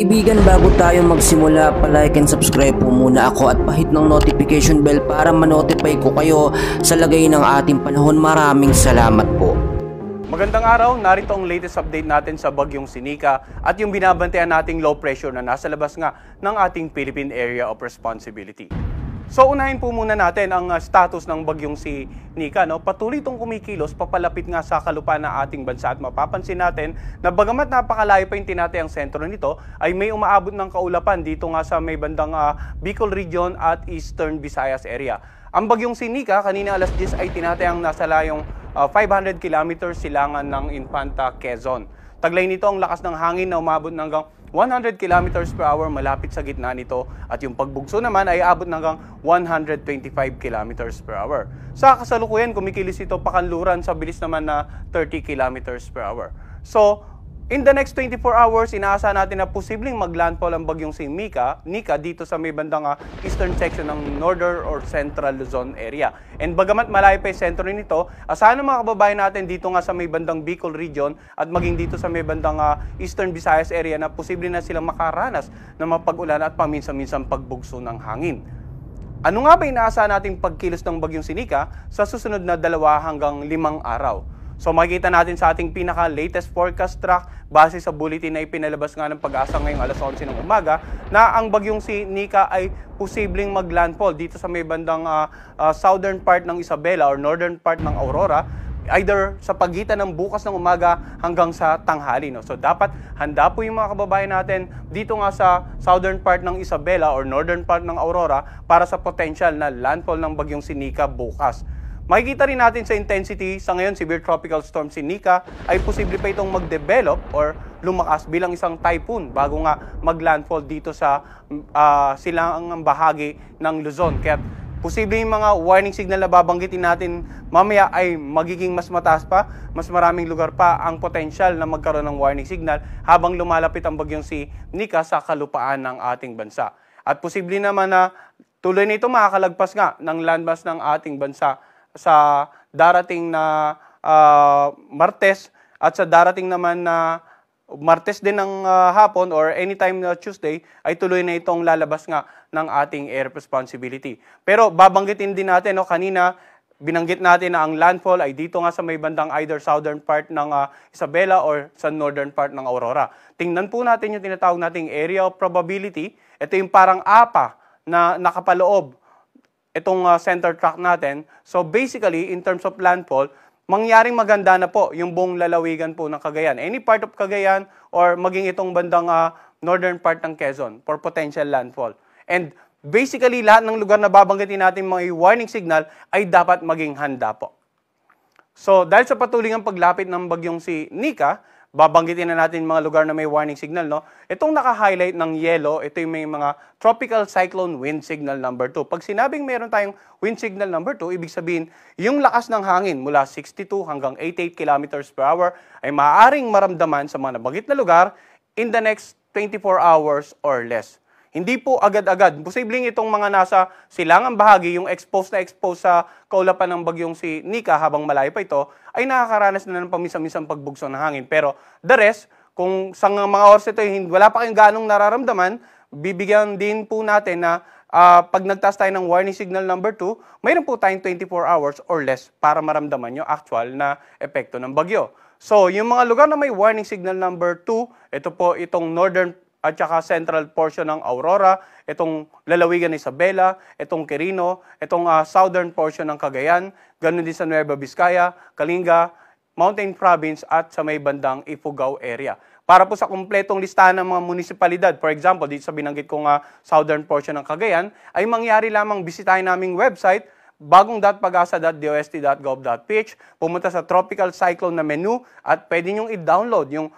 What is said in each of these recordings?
Kaibigan, bago tayo magsimula, palike and subscribe po muna ako at pahit ng notification bell para ma-notify ko kayo sa lagay ng ating panahon. Maraming salamat po. Magandang araw, narito ang latest update natin sa bagyong Sinica at yung binabantayan nating low pressure na nasa labas nga ng ating Philippine Area of Responsibility. So unahin po muna natin ang status ng bagyong Sinica. Patuloy itong kumikilos papalapit nga sa kalupaan ng ating bansa at mapapansin natin na bagamat napakalayo pa yung tinatayang sentro nito ay may umaabot ng kaulapan dito nga sa may bandang Bicol Region at Eastern Visayas area. Ang bagyong Sinica kanina alas 10 ay tinatayang nasa layong 500 kilometers silangan ng Infanta, Quezon. Taglay nito ang lakas ng hangin na umabot hanggang 100 kilometers per hour malapit sa gitna nito at yung pagbugso naman ay abot hanggang 125 kilometers per hour. Sa kasalukuyan, kumikilos ito pakanluran sa bilis naman na 30 kilometers per hour. So, in the next 24 hours, inaasahan natin na posibleng maglandfall ang bagyong Sinica dito sa may bandang eastern section ng northern or central Luzon area. And bagamat malayo pa yung sentro nito, asahan ng mga kababayan natin dito nga sa may bandang Bicol region at maging dito sa may bandang eastern Visayas area na posible na silang makaranas ng mapag-ulan at paminsan-minsan pagbugso ng hangin. Ano nga ba inaasahan nating pagkilos ng bagyong Sinica sa susunod na 2 hanggang 5 araw? So makikita natin sa ating pinaka-latest forecast track base sa bulletin na ipinalabas nga ng Pag-asa ngayong alas 11 ng umaga na ang bagyong Sinica ay posibleng maglandfall dito sa may bandang southern part ng Isabela or northern part ng Aurora either sa pagitan ng bukas ng umaga hanggang sa tanghali. So dapat handa po yung mga kababayan natin dito nga sa southern part ng Isabela or northern part ng Aurora para sa potential na landfall ng bagyong Sinica bukas. Makikita rin natin sa intensity, sa ngayon severe tropical storm Sinica ay posible pa itong mag-develop or lumakas bilang isang typhoon bago nga mag-landfall dito sa silangang bahagi ng Luzon. Kaya posible yung mga warning signal na babanggitin natin mamaya ay magiging mas mataas pa, mas maraming lugar pa ang potential na magkaroon ng warning signal habang lumalapit ang bagyong Sinica sa kalupaan ng ating bansa. At posible naman na tuloy nito makakalagpas nga ng landmass ng ating bansa sa darating na Martes at sa darating naman na Martes din ng hapon or anytime na Tuesday ay tuloy na itong lalabas nga ng ating air responsibility. Pero babanggitin din natin, kanina binanggit natin na ang landfall ay dito nga sa may bandang either southern part ng Isabela or sa northern part ng Aurora. Tingnan po natin yung tinatawag nating area of probability. Ito yung parang APA na nakapaloob itong center track natin. So basically, in terms of landfall, mangyaring maganda na po yung buong lalawigan po ng Cagayan. Any part of Cagayan or maging itong bandang northern part ng Quezon for potential landfall. And basically, lahat ng lugar na babanggitin natin mga warning signal ay dapat maging handa po. So dahil sa patuloy ng paglapit ng bagyong Sinica, babanggitin na natin mga lugar na may warning signal. Itong naka-highlight ng yellow, ito yung may mga tropical cyclone wind signal number 2. Pag sinabing meron tayong wind signal number 2, ibig sabihin, yung lakas ng hangin mula 62 hanggang 88 kilometers per hour ay maaaring maramdaman sa mga nabanggit na lugar in the next 24 hours or less. Hindi po agad-agad. Posibleng itong mga nasa silangang bahagi, yung exposed sa kaulapan ng bagyong Sinica habang malayo pa ito, ay nakakaranas na ng paminsan-minsan pagbugso ng hangin. Pero the rest, kung sa mga oras ito wala pa kayong ganong nararamdaman, bibigyan din po natin na pag nagtaas tayo ng warning signal number 2, mayroon po tayong 24 hours or less para maramdaman yung actual na epekto ng bagyo. So, yung mga lugar na may warning signal number 2, ito po itong northern at saka central portion ng Aurora, itong lalawigan ng Isabela, itong Quirino, itong southern portion ng Cagayan, ganun din sa Nueva Vizcaya, Kalinga, Mountain Province at sa may bandang Ifugao area. Para po sa kumpletong listahan ng mga munisipalidad, for example, dito sa binanggit kong southern portion ng Cagayan, ay mangyari lamang bisitahin naming website, bagong.pagasa.dost.gov.ph, pumunta sa tropical cyclone na menu at pwede nyong i-download yung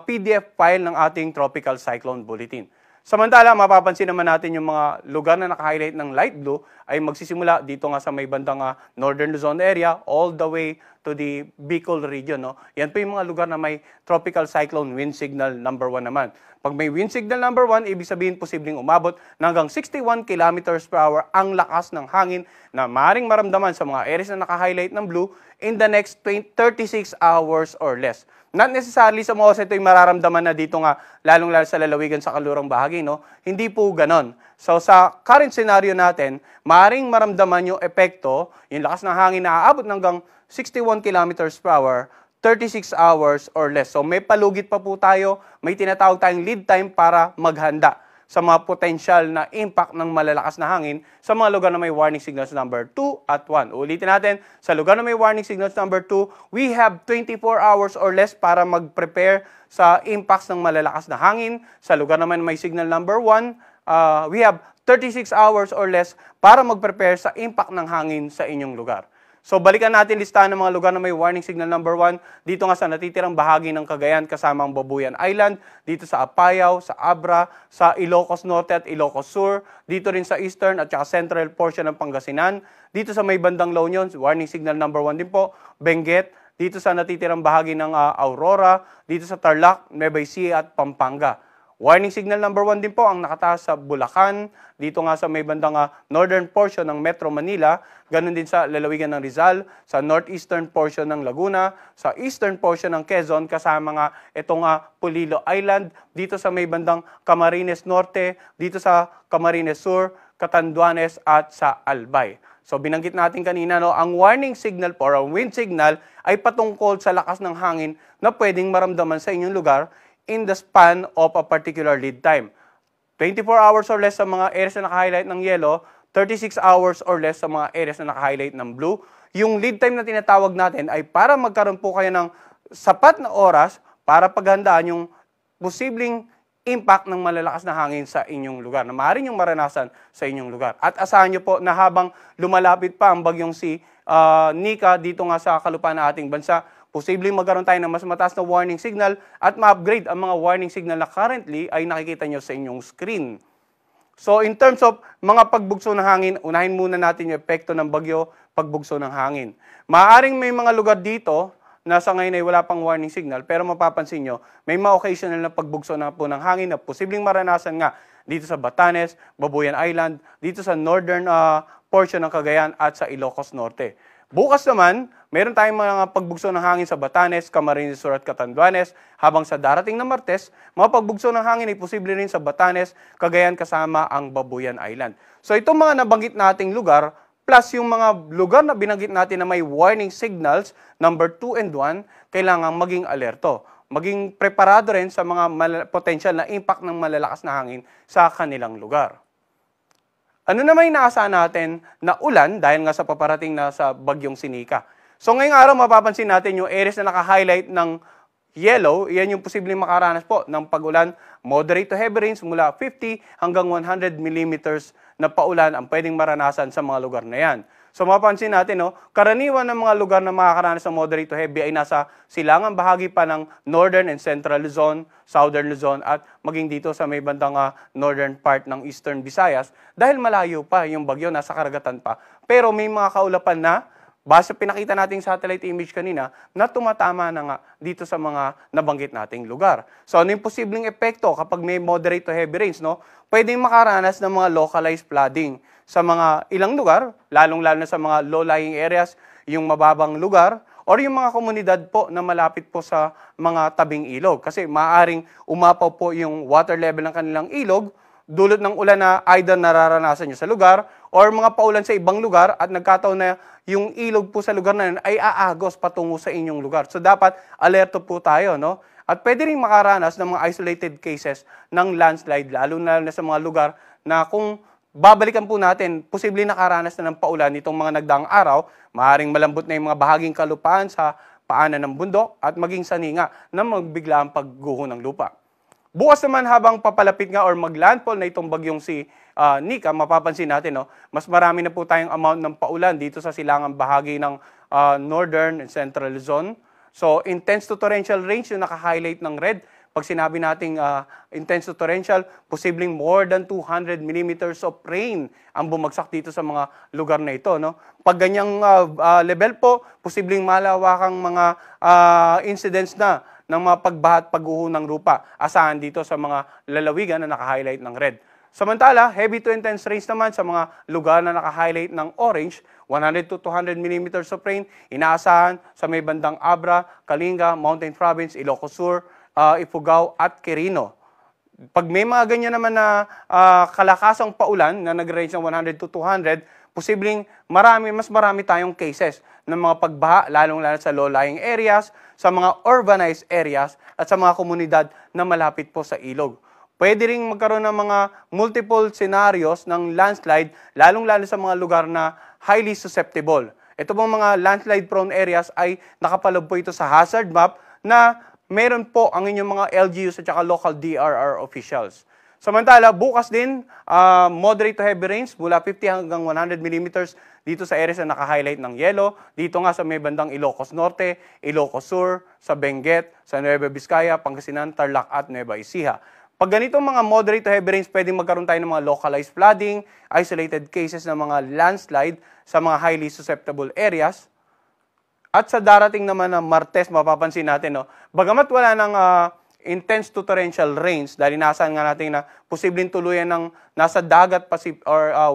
PDF file ng ating Tropical Cyclone Bulletin. Samantala, mapapansin naman natin yung mga lugar na naka-highlight ng light blue ay magsisimula dito nga sa may bandang Northern Luzon area all the way to the Bicol region. No? Yan po yung mga lugar na may tropical cyclone wind signal number 1 naman. Pag may wind signal number 1, ibig sabihin posibleng umabot ng hanggang 61 kilometers per hour ang lakas ng hangin na maaaring maramdaman sa mga areas na naka-highlight ng blue in the next 36 hours or less. Not necessarily sa mga ito yung mararamdaman na dito nga, lalong-lalo sa lalawigan sa kalurang bahagi, no? Hindi po ganon. So sa current scenario natin, maaaring maramdaman yung epekto, yung lakas ng hangin na aabot ng hanggang 61 kilometers per hour, 36 hours or less. So may palugit pa po tayo, may tinatawag tayong lead time para maghanda sa mga potential na impact ng malalakas na hangin sa mga lugar na may warning signals number 2 at 1. Ulitin natin, sa lugar na may warning signals number 2, we have 24 hours or less para mag-prepare sa impacts ng malalakas na hangin. Sa lugar naman may signal number 1, we have 36 hours or less para mag-prepare sa impact ng hangin sa inyong lugar. So balikan natin listahan ng mga lugar na may warning signal number 1. Dito nga sa natitirang bahagi ng Cagayan kasama ang Babuyan Island, dito sa Apayao, sa Abra, sa Ilocos Norte at Ilocos Sur, dito rin sa eastern at saka central portion ng Pangasinan, dito sa may bandang La Union, warning signal number 1 din po, Benguet, dito sa natitirang bahagi ng Aurora, dito sa Tarlac, Nueva Ecija at Pampanga. Warning signal number 1 din po ang nakataas sa Bulacan, dito nga sa may bandang northern portion ng Metro Manila, ganun din sa lalawigan ng Rizal, sa northeastern portion ng Laguna, sa eastern portion ng Quezon, kasama nga itong Polillo Island, dito sa may bandang Camarines Norte, dito sa Camarines Sur, Catanduanes at sa Albay. So binanggit natin kanina, no, ang warning signal po, or ang wind signal, ay patungkol sa lakas ng hangin na pwedeng maramdaman sa inyong lugar in the span of a particular lead time. 24 hours or less sa mga areas na naka-highlight ng yellow, 36 hours or less sa mga areas na naka-highlight ng blue. Yung lead time na tinatawag natin ay para magkaroon po kayo ng sapat na oras para paghandaan yung posibleng impact ng malalakas na hangin sa inyong lugar, na maaaring yung maranasan sa inyong lugar. At asahan nyo po na habang lumalapit pa ang bagyong si Nika dito nga sa kalupaan ng ating bansa, posibleng magkaroon tayo ng mas mataas na warning signal at ma-upgrade ang mga warning signal na currently ay nakikita nyo sa inyong screen. So in terms of mga pagbugso ng hangin, unahin muna natin yung epekto ng bagyo, pagbugso ng hangin. Maaaring may mga lugar dito na sa ngayon ay wala pang warning signal, pero mapapansin nyo, may mga occasional na pagbugso na po ng hangin na posibleng maranasan nga dito sa Batanes, Babuyan Island, dito sa northern portion ng Cagayan at sa Ilocos Norte. Bukas naman, meron tayong mga pagbugso ng hangin sa Batanes, Camarines Sur at Catanduanes, habang sa darating na Martes, mga pagbugso ng hangin ay posible rin sa Batanes, Cagayan kasama ang Babuyan Island. So itong mga nabanggit nating lugar, plus yung mga lugar na binanggit natin na may warning signals, number 2 and 1, kailangan maging alerto. Maging preparado rin sa mga potential na impact ng malalakas na hangin sa kanilang lugar. Ano naman yung inaasahan natin na ulan dahil nga sa paparating na sa bagyong Sinika? So ngayong araw mapapansin natin yung areas na naka-highlight ng yellow, yan yung posibleng makaranas po ng pag-ulan, moderate to heavy rains mula 50 hanggang 100 millimeters na paulan ang pwedeng maranasan sa mga lugar na yan. So mapapansin natin, no, karaniwan ng mga lugar na makakaranas ng moderate to heavy ay nasa silangang bahagi pa ng northern and central Luzon, southern Luzon at maging dito sa may bandang northern part ng eastern Visayas dahil malayo pa yung bagyo, nasa karagatan pa. Pero may mga kaulapan na base pinakita nating satellite image kanina na tumatama na nga dito sa mga nabanggit nating lugar. So ano yung posibleng epekto kapag may moderate to heavy rains, no? Pwedeng makaranas ng mga localized flooding sa mga ilang lugar, lalong-lalo na sa mga low-lying areas, yung mababang lugar, or yung mga komunidad po na malapit po sa mga tabing ilog. Kasi maaaring umapaw po yung water level ng kanilang ilog, dulot ng ulan na either nararanasan nyo sa lugar, or mga paulan sa ibang lugar, at nagkataon na yung ilog po sa lugar na yun ay aagos patungo sa inyong lugar. So dapat alerto po tayo, no? At pwede rin makaranas ng mga isolated cases ng landslide, lalo na sa mga lugar na kung babalikan po natin, posibleng nakaranas na ng paulan nitong mga nagdaang araw, maaaring malambot na yung mga bahaging kalupaan sa paanan ng bundok at maging saninga na magbigla ang pagguho ng lupa. Bukas naman habang papalapit nga or maglandfall na itong bagyong si Nika, mapapansin natin, no, mas marami na po tayong amount ng paulan dito sa silangang bahagi ng northern and central Luzon. So intense to torrential rains yung naka-highlight ng red, Pag sinabi nating intense to torrential, posibleng more than 200 millimeters of rain ang bumagsak dito sa mga lugar na ito. No? Pag ganyang level po, posibleng malawakang mga incidents na ng mga pagbaha at pagguho ng lupa. Asahan dito sa mga lalawigan na naka-highlight ng red. Samantala, heavy to intense rains naman sa mga lugar na naka-highlight ng orange, 100 to 200 millimeters of rain, inaasahan sa may bandang Abra, Kalinga, Mountain Province, Ilocos Sur, Ifugao at Quirino. Pag may mga ganyan naman na kalakasang paulan na nag-range ng 100 to 200, posibleng mas marami tayong cases ng mga pagbaha, lalong-lalo sa low-lying areas, sa mga urbanized areas, at sa mga komunidad na malapit po sa ilog. Pwede ring magkaroon ng mga multiple scenarios ng landslide, lalong-lalo sa mga lugar na highly susceptible. Ito pong mga landslide-prone areas ay nakapaloob po ito sa hazard map na meron po ang inyong mga LGUs at saka local DRR officials. Samantala, bukas din, moderate to heavy rains mula 50 hanggang 100 millimeters dito sa areas na naka-highlight ng yellow. Dito nga sa may bandang Ilocos Norte, Ilocos Sur, sa Benguet, sa Nueva Vizcaya, Pangasinan, Tarlac at Nueva Ecija. Pag ganitong mga moderate to heavy rains, pwedeng magkaroon tayo ng mga localized flooding, isolated cases ng mga landslide sa mga highly susceptible areas. At sa darating naman na Martes, mapapansin natin, no, bagamat wala ng intense to torrential rains, dahil inaasahan nga natin na posibleng tuluyan ng nasa dagat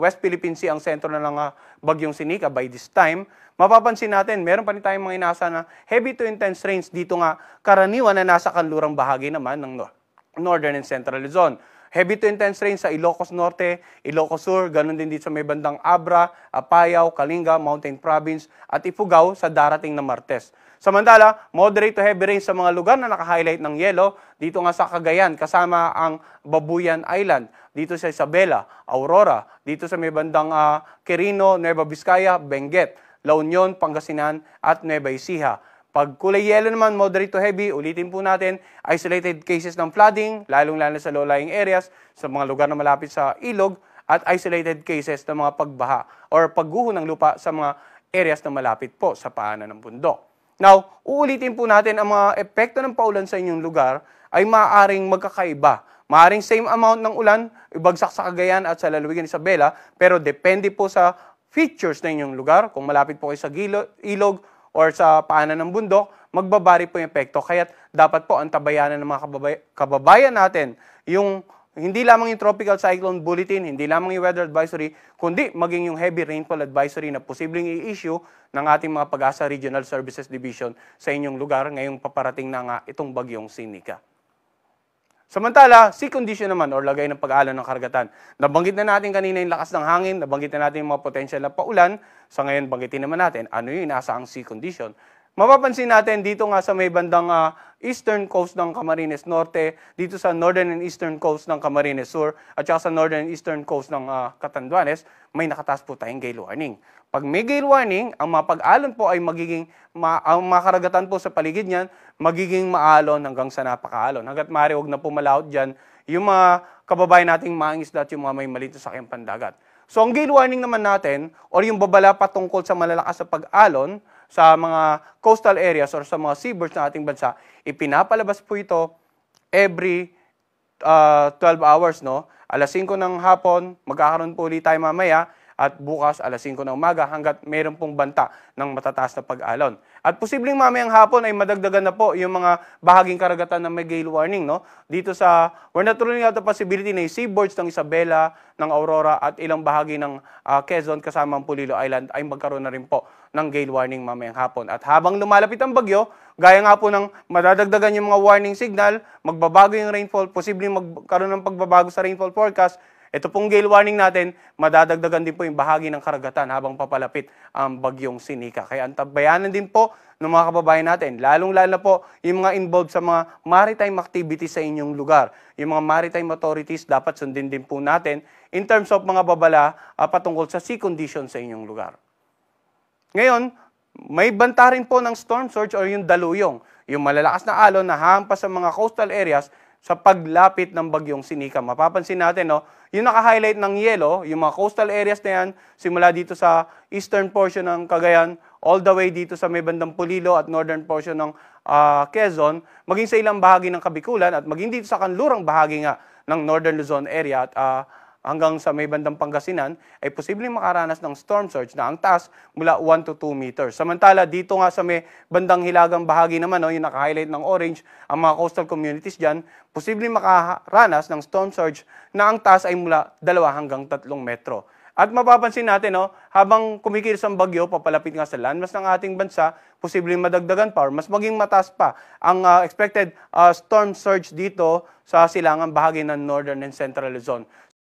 West Philippine Sea ang sentro na ng bagyong Sinica by this time, mapapansin natin, meron pa rin tayong mga inaasahan na heavy to intense rains dito nga karaniwan na nasa kanlurang bahagi naman ng Northern and Central Luzon. Heavy to intense rain sa Ilocos Norte, Ilocos Sur, ganun din dito sa may bandang Abra, Apayao, Kalinga, Mountain Province, at Ifugao sa darating na Martes. Samantala, moderate to heavy rain sa mga lugar na naka-highlight ng yellow, dito nga sa Cagayan, kasama ang Babuyan Island, dito sa Isabela, Aurora, dito sa may bandang Quirino, Nueva Vizcaya, Benguet, La Union, Pangasinan, at Nueva Ecija. Pag kulay yellow naman, moderate to heavy, ulitin po natin, isolated cases ng flooding, lalong-lalo sa low-lying areas, sa mga lugar na malapit sa ilog, at isolated cases ng mga pagbaha or pagguho ng lupa sa mga areas na malapit po sa paanan ng bundok. Now, uulitin po natin ang mga epekto ng paulan sa inyong lugar ay maaaring magkakaiba. Maaaring same amount ng ulan, ibagsak sa Cagayan at sa lalawigan ng Isabela, pero depende po sa features ng inyong lugar, kung malapit po kayo sa ilog, or sa paanan ng bundok, magbabari po yung epekto. Kaya dapat po ang tabayanan ng mga kababayan natin, yung hindi lamang yung tropical cyclone bulletin, hindi lamang yung weather advisory, kundi maging yung heavy rainfall advisory na posibleng i-issue ng ating mga Pag-asa Regional Services Division sa inyong lugar ngayong paparating na nga itong bagyong Sinica. Samantala, sea condition naman or lagay ng pag-alon ng karagatan. Nabanggit na natin kanina yung lakas ng hangin, nabanggit na natin yung mga potential na paulan. Sa ngayon, banggitin naman natin ano yung inaasahang sea condition. Mapapansin natin dito nga sa may bandang eastern coast ng Camarines Norte, dito sa northern and eastern coast ng Camarines Sur, at saka sa northern and eastern coast ng Catanduanes, may nakataas po tayong gale warning. Pag may gale warning, ang mga pag-alon po ay magiging, ang mga karagatan po sa paligid niyan, magiging maalon hanggang sa napakaalon. Hanggat maaari, huwag na po malawot dyan yung mga kababayan nating mangingisda at yung mga may maliit na sakyang pandagat. So ang gale warning naman natin, or yung babala patungkol sa malalakas na pag-alon, sa mga coastal areas or sa mga seaboards ng ating bansa, ipinapalabas po ito every 12 hours, no? Alas 5 ng hapon, magkakaroon po ulit tayo mamaya, at bukas alas 5 ng umaga hanggat mayroon pong banta ng matataas na pag-alon. At posibleng mamayang hapon ay madagdagan na po yung mga bahaging karagatan na may gale warning, no? Dito sa, we're not ruling out the possibility na yung seaboards ng Isabela, ng Aurora at ilang bahagi ng Quezon kasama ang Pulilo Island ay magkaroon na rin po ng gale warning mamayang hapon. At habang lumalapit ang bagyo, gaya nga po ng madadagdagan yung mga warning signal, magbabago yung rainfall, posibleng magkaroon ng pagbabago sa rainfall forecast. Ito pong gale warning natin, madadagdagan din po yung bahagi ng karagatan habang papalapit ang bagyong Sinica. Kaya antabayanan din po ng mga kababayan natin, lalong-lalo na po yung mga involved sa mga maritime activities sa inyong lugar. Yung mga maritime authorities, dapat sundin din po natin in terms of mga babala patungkol sa sea condition sa inyong lugar. Ngayon, may banta rin po ng storm surge or yung daluyong, yung malalakas na alon na hampas sa mga coastal areas sa paglapit ng bagyong Sinika. Mapapansin natin, no, yung naka-highlight ng yellow, yung mga coastal areas na yan, simula dito sa eastern portion ng Cagayan, all the way dito sa may bandang Pulilo at northern portion ng Quezon, maging sa ilang bahagi ng Kabikulan at maging dito sa kanlurang bahagi nga ng northern Luzon area at hanggang sa may bandang Pangasinan, ay posibleng makaranas ng storm surge na ang taas mula 1 to 2 meters. Samantala, dito nga sa may bandang hilagang bahagi naman, no, yung naka-highlight ng orange, ang mga coastal communities dyan, posibleng makaranas ng storm surge na ang taas ay mula 2 hanggang 3 metro. At mapapansin natin, no, habang kumikilos ang bagyo, papalapit nga sa landmass ng ating bansa, posibleng madagdagan pa or mas maging mataas pa ang expected storm surge dito sa silangang bahagi ng northern and central Luzon.